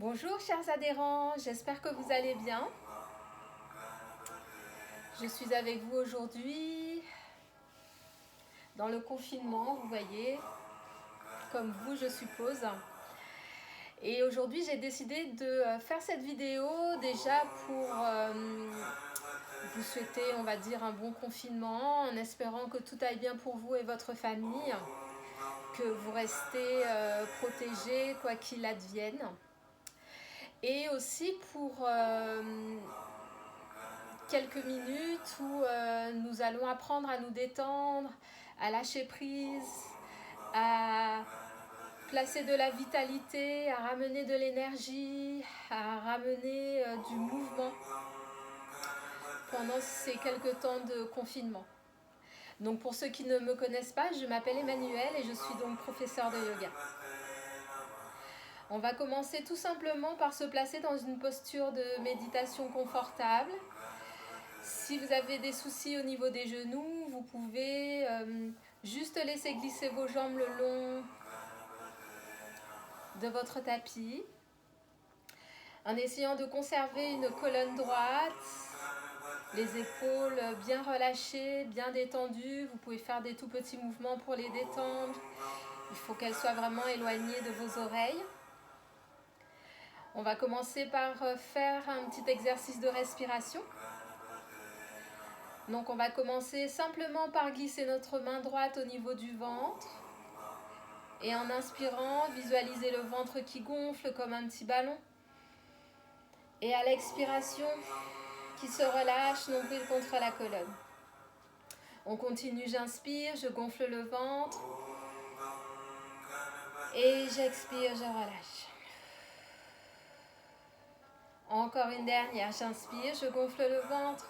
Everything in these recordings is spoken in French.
Bonjour chers adhérents, j'espère que vous allez bien. Je suis avec vous aujourd'hui dans le confinement, vous voyez, comme vous je suppose. Et aujourd'hui j'ai décidé de faire cette vidéo déjà pour vous souhaiter, on va dire, un bon confinement, en espérant que tout aille bien pour vous et votre famille, que vous restez protégés quoi qu'il advienne. Et aussi pour quelques minutes où nous allons apprendre à nous détendre, à lâcher prise, à placer de la vitalité, à ramener de l'énergie, à ramener du mouvement pendant ces quelques temps de confinement. Donc pour ceux qui ne me connaissent pas, je m'appelle Emmanuelle et je suis donc professeure de yoga. On va commencer tout simplement par se placer dans une posture de méditation confortable. Si vous avez des soucis au niveau des genoux, vous pouvez juste laisser glisser vos jambes le long de votre tapis, en essayant de conserver une colonne droite, les épaules bien relâchées, bien détendues. Vous pouvez faire des tout petits mouvements pour les détendre. Il faut qu'elles soient vraiment éloignées de vos oreilles. On va commencer par faire un petit exercice de respiration. Donc on va commencer simplement par glisser notre main droite au niveau du ventre. Et en inspirant, visualisez le ventre qui gonfle comme un petit ballon. Et à l'expiration, qui se relâche, nombril contre la colonne. On continue, j'inspire, je gonfle le ventre. Et j'expire, je relâche. Encore une dernière, j'inspire, je gonfle le ventre.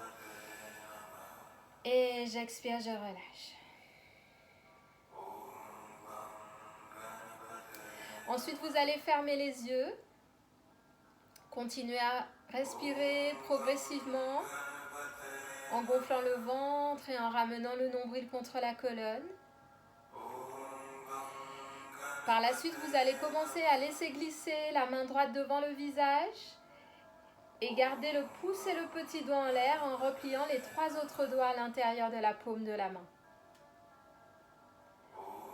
Et j'expire, je relâche. Ensuite, vous allez fermer les yeux. Continuez à respirer progressivement en gonflant le ventre et en ramenant le nombril contre la colonne. Par la suite, vous allez commencer à laisser glisser la main droite devant le visage et garder le pouce et le petit doigt en l'air en repliant les 3 autres doigts à l'intérieur de la paume de la main.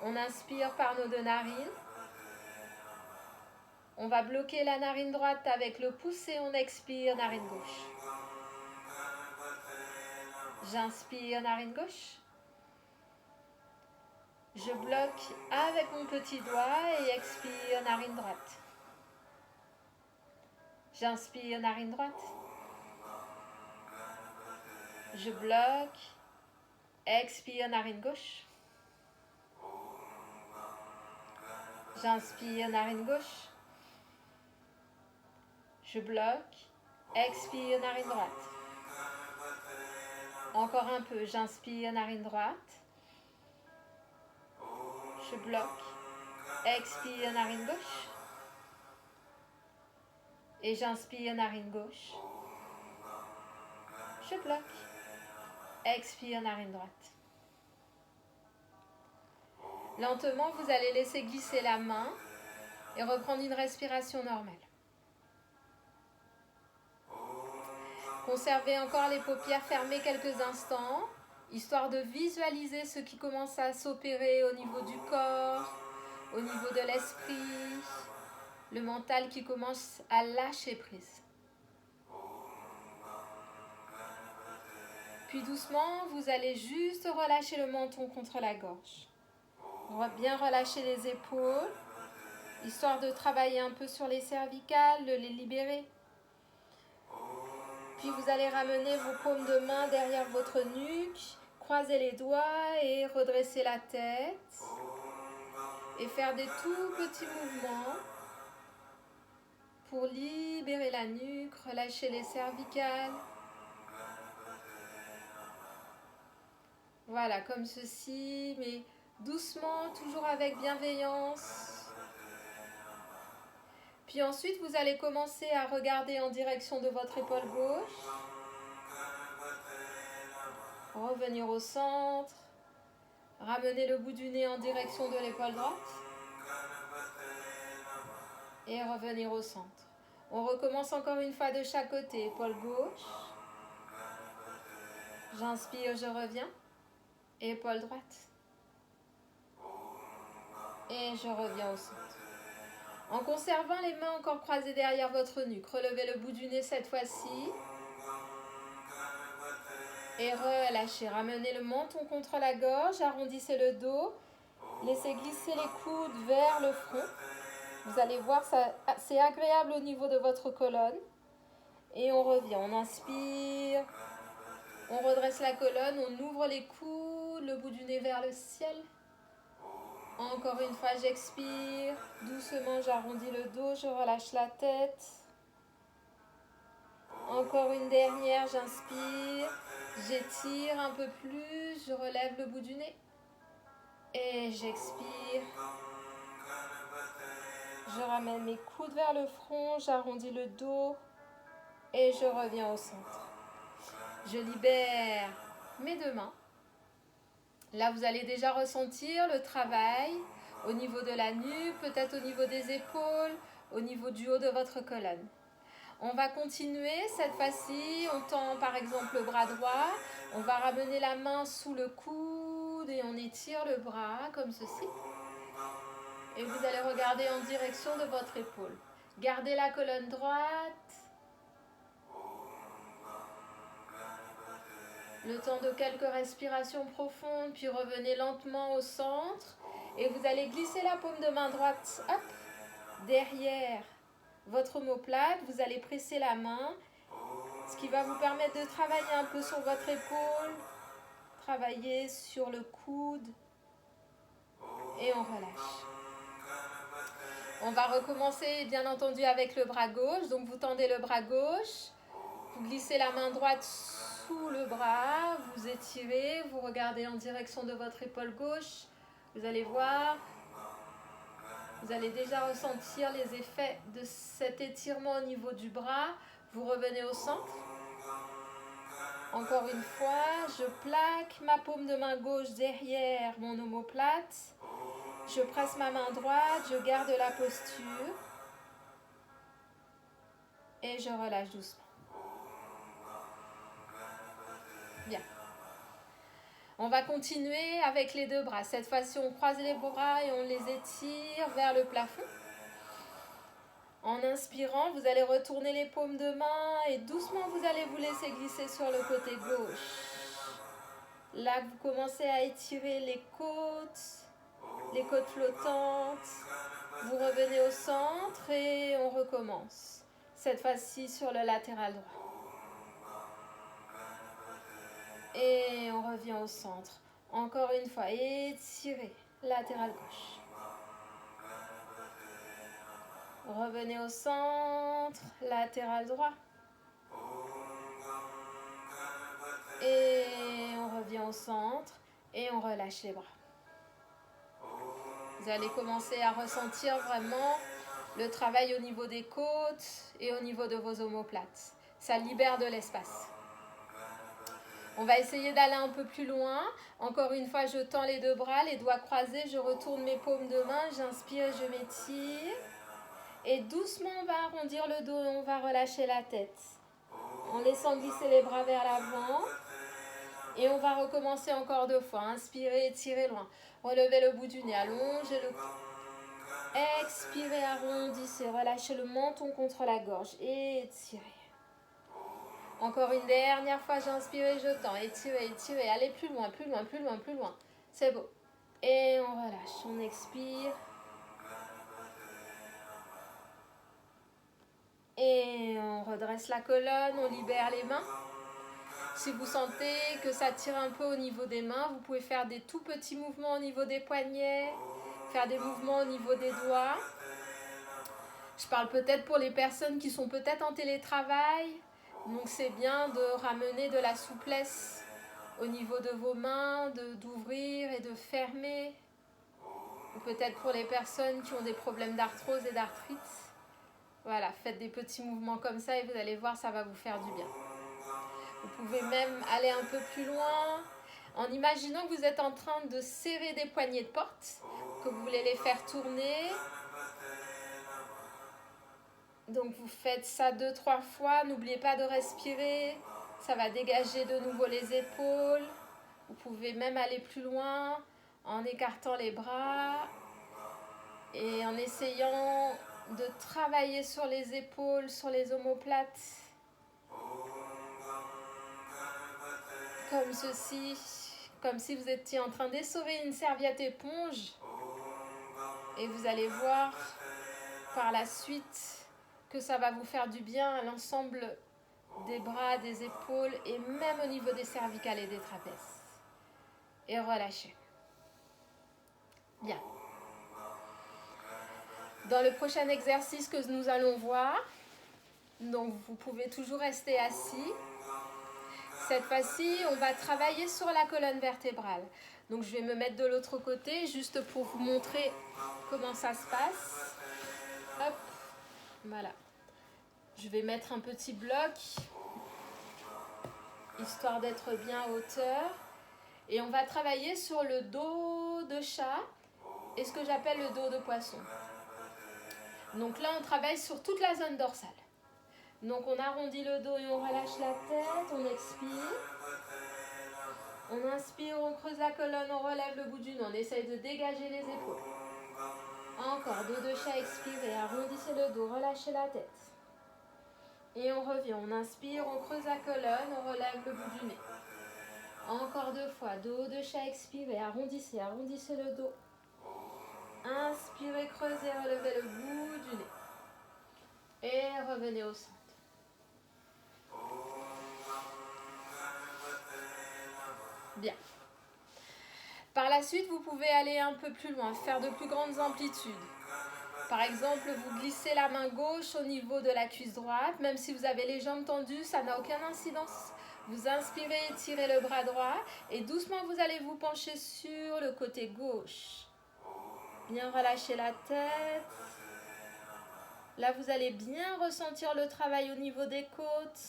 On inspire par nos 2 narines. On va bloquer la narine droite avec le pouce et on expire, narine gauche. J'inspire, narine gauche. Je bloque avec mon petit doigt et expire, narine droite. J'inspire, narine droite. Je bloque, expire, narine gauche. J'inspire, narine gauche. Je bloque, expire, narine droite. Encore un peu, j'inspire, narine droite. Je bloque, expire, narine gauche. Et j'inspire, narine gauche. Je bloque, expire, narine droite. Lentement, vous allez laisser glisser la main et reprendre une respiration normale. Conservez encore les paupières fermées quelques instants, histoire de visualiser ce qui commence à s'opérer au niveau du corps, au niveau de l'esprit, le mental qui commence à lâcher prise. Puis doucement, vous allez juste relâcher le menton contre la gorge. On va bien relâcher les épaules, histoire de travailler un peu sur les cervicales, de les libérer. Puis vous allez ramener vos paumes de main derrière votre nuque, croiser les doigts et redresser la tête. Et faire des tout petits mouvements pour libérer la nuque, relâcher les cervicales. Voilà, comme ceci, mais doucement, toujours avec bienveillance. Puis ensuite, vous allez commencer à regarder en direction de votre épaule gauche. Revenir au centre. Ramener le bout du nez en direction de l'épaule droite. Et revenir au centre. On recommence encore une fois de chaque côté. Épaule gauche. J'inspire, je reviens. Épaule droite. Et je reviens au centre. En conservant les mains encore croisées derrière votre nuque. Relevez le bout du nez cette fois-ci. Et relâchez. Ramenez le menton contre la gorge. Arrondissez le dos. Laissez glisser les coudes vers le front. Vous allez voir, c'est agréable au niveau de votre colonne. Et on revient. On inspire. On redresse la colonne. On ouvre les coudes. Le bout du nez vers le ciel. Encore une fois, j'expire. Doucement, j'arrondis le dos. Je relâche la tête. Encore une dernière. J'inspire. J'étire un peu plus. Je relève le bout du nez. Et j'expire. Je ramène mes coudes vers le front. J'arrondis le dos. Et je reviens au centre. Je libère mes deux mains. Là, vous allez déjà ressentir le travail au niveau de la nuque, peut-être au niveau des épaules, au niveau du haut de votre colonne. On va continuer. Cette fois-ci, on tend par exemple le bras droit. On va ramener la main sous le coude et on étire le bras comme ceci. Et vous allez regarder en direction de votre épaule. Gardez la colonne droite. Le temps de quelques respirations profondes, puis revenez lentement au centre. Et vous allez glisser la paume de main droite derrière votre omoplate. Vous allez presser la main, ce qui va vous permettre de travailler un peu sur votre épaule. Travailler sur le coude. Et on relâche. On va recommencer bien entendu avec le bras gauche. Donc vous tendez le bras gauche. Vous glissez la main droite sous le bras, vous étirez, vous regardez en direction de votre épaule gauche. Vous allez voir, vous allez déjà ressentir les effets de cet étirement au niveau du bras. Vous revenez au centre. Encore une fois, je plaque ma paume de main gauche derrière mon omoplate. Je presse ma main droite, je garde la posture. Et je relâche doucement. Bien. On va continuer avec les deux bras. Cette fois-ci, on croise les bras et on les étire vers le plafond. En inspirant, vous allez retourner les paumes de main et doucement, vous allez vous laisser glisser sur le côté gauche. Là, vous commencez à étirer les côtes flottantes. Vous revenez au centre et on recommence. Cette fois-ci sur le latéral droit. Et on revient au centre. Encore une fois, étirez, latéral gauche. Revenez au centre, latéral droit. Et on revient au centre et on relâche les bras. Vous allez commencer à ressentir vraiment le travail au niveau des côtes et au niveau de vos omoplates. Ça libère de l'espace. On va essayer d'aller un peu plus loin. Encore une fois, je tends les deux bras, les doigts croisés, je retourne mes paumes de main, j'inspire, je m'étire. Et doucement, on va arrondir le dos et on va relâcher la tête. En laissant glisser les bras vers l'avant. Et on va recommencer encore deux fois. Inspirez, étirez loin. Relevez le bout du nez, allongez le cou. Expirez, arrondissez, relâchez le menton contre la gorge. Étirez. Encore une dernière fois, j'inspire et je tends. Étirez, étirez. Allez plus loin, plus loin, plus loin, plus loin. C'est beau. Et on relâche. On expire. Et on redresse la colonne, on libère les mains. Si vous sentez que ça tire un peu au niveau des mains, vous pouvez faire des tout petits mouvements au niveau des poignets, faire des mouvements au niveau des doigts. Je parle peut-être pour les personnes qui sont peut-être en télétravail. Donc c'est bien de ramener de la souplesse au niveau de vos mains, d'ouvrir et de fermer. Ou peut-être pour les personnes qui ont des problèmes d'arthrose et d'arthrite. Voilà, faites des petits mouvements comme ça et vous allez voir, ça va vous faire du bien. Vous pouvez même aller un peu plus loin en imaginant que vous êtes en train de serrer des poignées de porte, que vous voulez les faire tourner. Donc vous faites ça 2-3 fois, n'oubliez pas de respirer, ça va dégager de nouveau les épaules. Vous pouvez même aller plus loin en écartant les bras et en essayant de travailler sur les épaules, sur les omoplates, comme ceci, comme si vous étiez en train d'essorer une serviette éponge. Et vous allez voir par la suite que ça va vous faire du bien à l'ensemble des bras, des épaules et même au niveau des cervicales et des trapèzes. Et relâchez. Bien. Dans le prochain exercice que nous allons voir, donc vous pouvez toujours rester assis. Cette fois-ci, on va travailler sur la colonne vertébrale. Donc je vais me mettre de l'autre côté juste pour vous montrer comment ça se passe. Hop, voilà. Je vais mettre un petit bloc, histoire d'être bien à hauteur. Et on va travailler sur le dos de chat et ce que j'appelle le dos de poisson. Donc là, on travaille sur toute la zone dorsale. Donc on arrondit le dos et on relâche la tête, on expire. On inspire, on creuse la colonne, on relève le bout du nez, on essaye de dégager les épaules. Encore, dos de chat, expirez, arrondissez le dos, relâchez la tête. Et on revient, on inspire, on creuse la colonne, on relève le bout du nez. Encore 2 fois, dos de chat, expirez, arrondissez, arrondissez le dos. Inspirez, creusez, relevez le bout du nez. Et revenez au centre. Bien. Par la suite, vous pouvez aller un peu plus loin, faire de plus grandes amplitudes. Par exemple, vous glissez la main gauche au niveau de la cuisse droite. Même si vous avez les jambes tendues, ça n'a aucune incidence. Vous inspirez, étirez le bras droit et doucement, vous allez vous pencher sur le côté gauche. Bien relâcher la tête. Là, vous allez bien ressentir le travail au niveau des côtes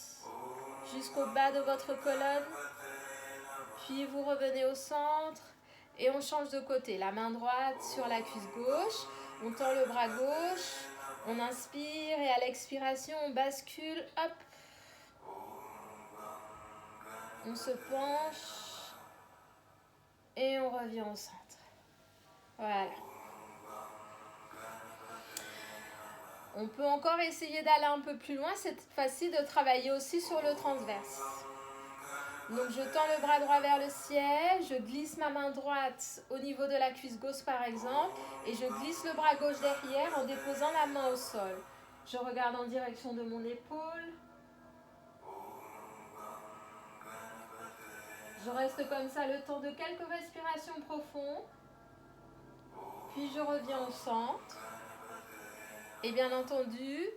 jusqu'au bas de votre colonne. Puis vous revenez au centre et on change de côté. La main droite sur la cuisse gauche. On tend le bras gauche. On inspire et à l'expiration, on bascule. Hop. On se penche et on revient au centre. Voilà. On peut encore essayer d'aller un peu plus loin. C'est facile de travailler aussi sur le transverse. Donc je tends le bras droit vers le ciel, je glisse ma main droite au niveau de la cuisse gauche par exemple, et je glisse le bras gauche derrière en déposant la main au sol. Je regarde en direction de mon épaule. Je reste comme ça le temps de quelques respirations profondes. Puis je reviens au centre. Et bien entendu,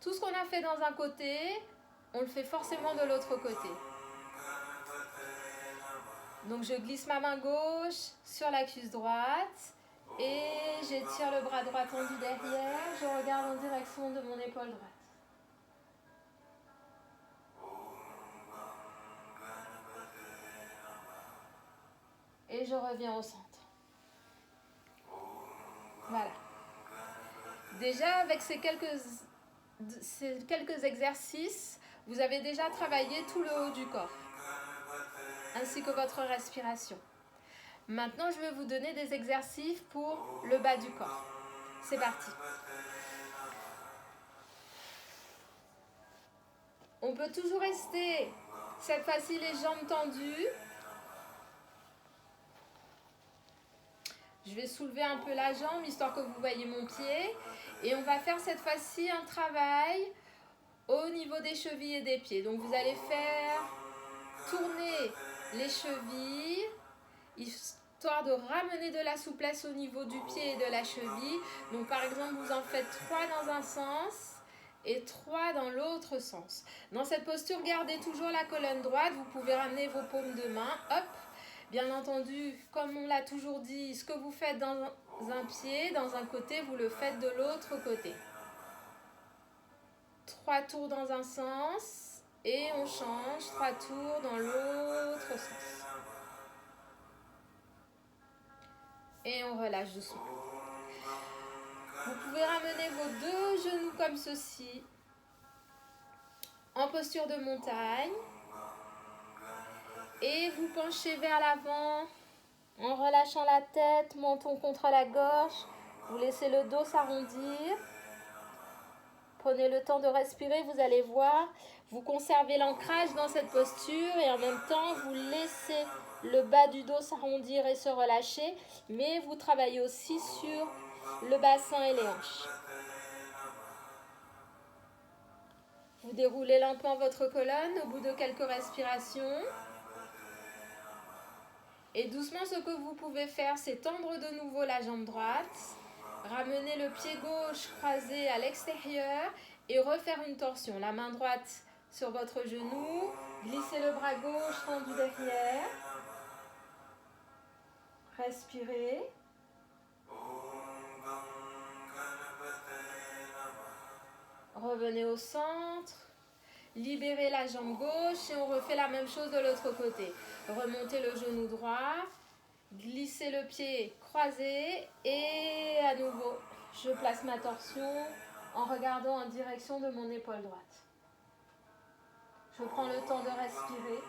tout ce qu'on a fait dans un côté, on le fait forcément de l'autre côté. Donc je glisse ma main gauche sur la cuisse droite et j'étire le bras droit tendu derrière. Je regarde en direction de mon épaule droite. Et je reviens au centre. Voilà. Déjà avec ces quelques exercices, vous avez déjà travaillé tout le haut du corps, ainsi que votre respiration. Maintenant, je vais vous donner des exercices pour le bas du corps. C'est parti. On peut toujours rester, cette fois-ci, les jambes tendues. Je vais soulever un peu la jambe, histoire que vous voyez mon pied. Et on va faire cette fois-ci un travail au niveau des chevilles et des pieds. Donc, vous allez faire tourner les chevilles, histoire de ramener de la souplesse au niveau du pied et de la cheville. Donc par exemple, vous en faites 3 dans un sens et 3 dans l'autre sens. Dans cette posture, gardez toujours la colonne droite. Vous pouvez ramener vos paumes de main. Hop. Bien entendu, comme on l'a toujours dit, ce que vous faites dans un pied, dans un côté, vous le faites de l'autre côté. 3 tours dans un sens et on change. 3 tours dans l'autre sens. Et on relâche doucement. Vous pouvez ramener vos deux genoux comme ceci, en posture de montagne. Et vous penchez vers l'avant en relâchant la tête, menton contre la gorge. Vous laissez le dos s'arrondir. Prenez le temps de respirer, vous allez voir. Vous conservez l'ancrage dans cette posture et en même temps, vous laissez le bas du dos s'arrondir et se relâcher. Mais vous travaillez aussi sur le bassin et les hanches. Vous déroulez lentement votre colonne au bout de quelques respirations. Et doucement, ce que vous pouvez faire, c'est tendre de nouveau la jambe droite. Ramener le pied gauche croisé à l'extérieur et refaire une torsion. La main droite sur votre genou. Glissez le bras gauche tendu derrière. Respirez. Revenez au centre. Libérez la jambe gauche et on refait la même chose de l'autre côté. Remontez le genou droit. Glissez le pied croisé et à nouveau, je place ma torsion en regardant en direction de mon épaule droite. Je prends le temps de respirer.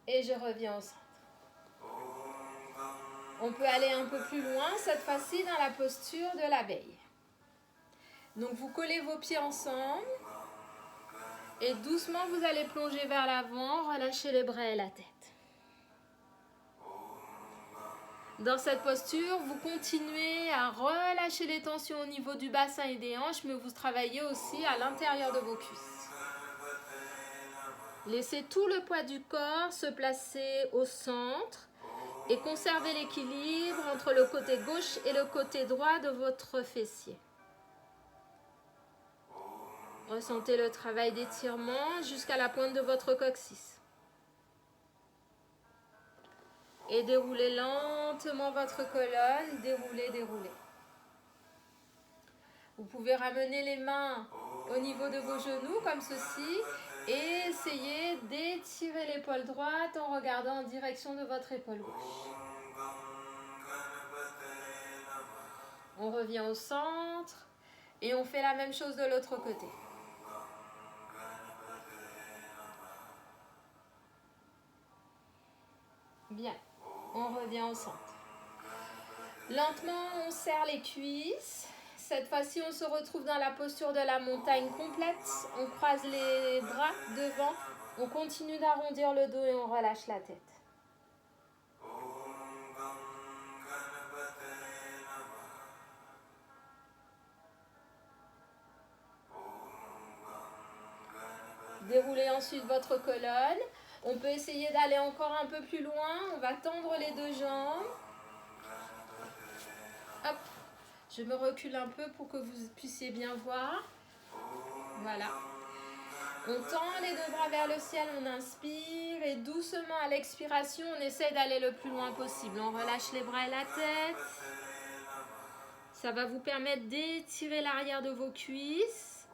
Et je reviens au centre. On peut aller un peu plus loin, cette fois-ci dans la posture de l'abeille. Donc vous collez vos pieds ensemble. Et doucement, vous allez plonger vers l'avant, relâcher les bras et la tête. Dans cette posture, vous continuez à relâcher les tensions au niveau du bassin et des hanches, mais vous travaillez aussi à l'intérieur de vos cuisses. Laissez tout le poids du corps se placer au centre et conservez l'équilibre entre le côté gauche et le côté droit de votre fessier. Ressentez le travail d'étirement jusqu'à la pointe de votre coccyx. Et déroulez lentement votre colonne, déroulez, déroulez. Vous pouvez ramener les mains au niveau de vos genoux comme ceci et essayer d'étirer l'épaule droite en regardant en direction de votre épaule gauche. On revient au centre et on fait la même chose de l'autre côté. Bien, on revient au centre. Lentement, on serre les cuisses. Cette fois-ci, on se retrouve dans la posture de la montagne complète. On croise les bras devant. On continue d'arrondir le dos et on relâche la tête. Déroulez ensuite votre colonne. On peut essayer d'aller encore un peu plus loin. On va tendre les deux jambes. Hop, je me recule un peu pour que vous puissiez bien voir. Voilà. On tend les deux bras vers le ciel, on inspire et doucement à l'expiration, on essaie d'aller le plus loin possible. On relâche les bras et la tête. Ça va vous permettre d'étirer l'arrière de vos cuisses,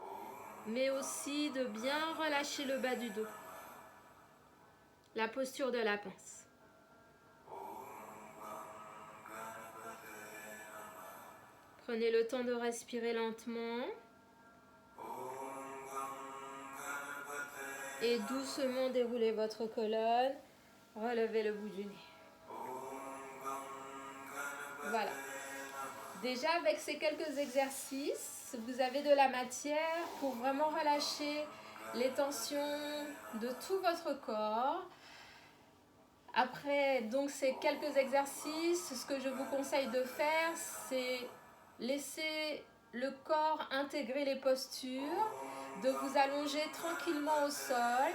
mais aussi de bien relâcher le bas du dos. La posture de la pince. Prenez le temps de respirer lentement. Et doucement déroulez votre colonne. Relevez le bout du nez. Voilà. Déjà, avec ces quelques exercices, vous avez de la matière pour vraiment relâcher les tensions de tout votre corps. Après donc ces quelques exercices, ce que je vous conseille de faire, c'est laisser le corps intégrer les postures, de vous allonger tranquillement au sol,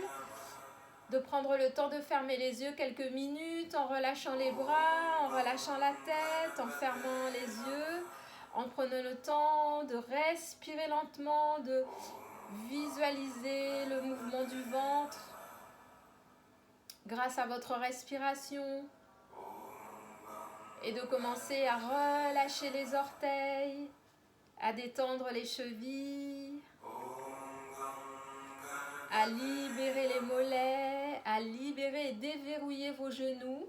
de prendre le temps de fermer les yeux quelques minutes en relâchant les bras, en relâchant la tête, en fermant les yeux, en prenant le temps de respirer lentement, de visualiser le mouvement du ventre grâce à votre respiration et de commencer à relâcher les orteils, à détendre les chevilles, à libérer les mollets, à libérer et déverrouiller vos genoux.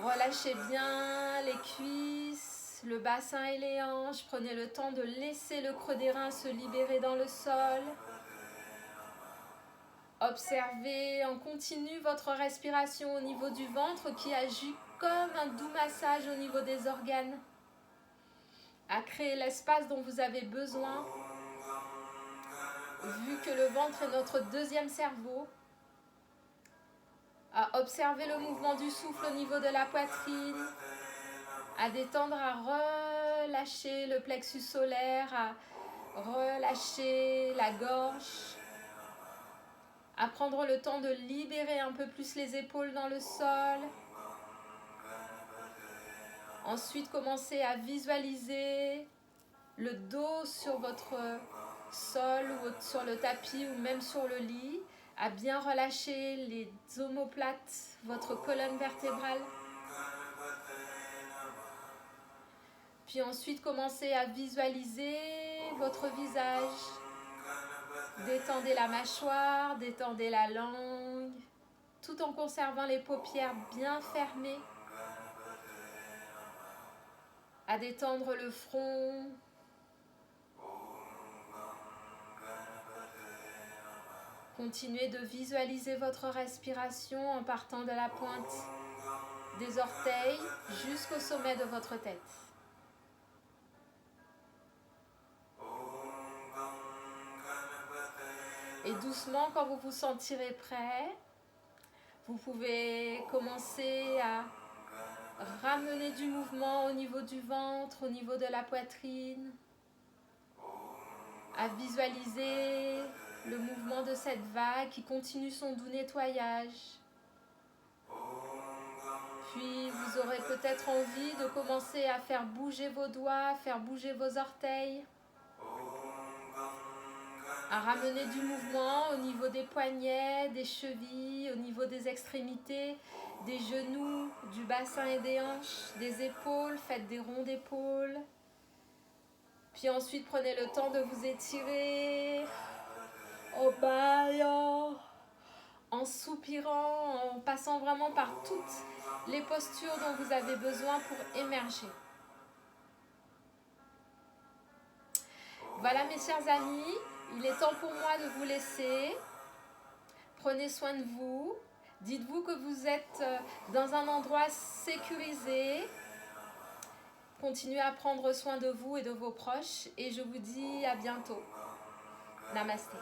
Relâchez bien les cuisses, le bassin et les hanches. Prenez le temps de laisser le creux des reins se libérer dans le sol. Observez en continu votre respiration au niveau du ventre qui agit comme un doux massage au niveau des organes, à créer l'espace dont vous avez besoin, vu que le ventre est notre deuxième cerveau, à observer le mouvement du souffle au niveau de la poitrine, à détendre, à relâcher le plexus solaire, à relâcher la gorge, à prendre le temps de libérer un peu plus les épaules dans le sol. Ensuite, commencez à visualiser le dos sur votre sol ou sur le tapis ou même sur le lit, à bien relâcher les omoplates, votre colonne vertébrale. Puis ensuite, commencez à visualiser votre visage. Détendez la mâchoire, détendez la langue, tout en conservant les paupières bien fermées. À détendre le front. Continuez de visualiser votre respiration en partant de la pointe des orteils jusqu'au sommet de votre tête. Et doucement, quand vous vous sentirez prêt, vous pouvez commencer à ramener du mouvement au niveau du ventre, au niveau de la poitrine, à visualiser le mouvement de cette vague qui continue son doux nettoyage. Puis vous aurez peut-être envie de commencer à faire bouger vos doigts, faire bouger vos orteils, à ramener du mouvement au niveau des poignets, des chevilles, au niveau des extrémités, des genoux, du bassin et des hanches, des épaules, faites des ronds d'épaules. Puis ensuite, prenez le temps de vous étirer au baillant, en soupirant, en passant vraiment par toutes les postures dont vous avez besoin pour émerger. Voilà mes chers amis, il est temps pour moi de vous laisser. Prenez soin de vous. Dites-vous que vous êtes dans un endroit sécurisé. Continuez à prendre soin de vous et de vos proches. Et je vous dis à bientôt. Namasté.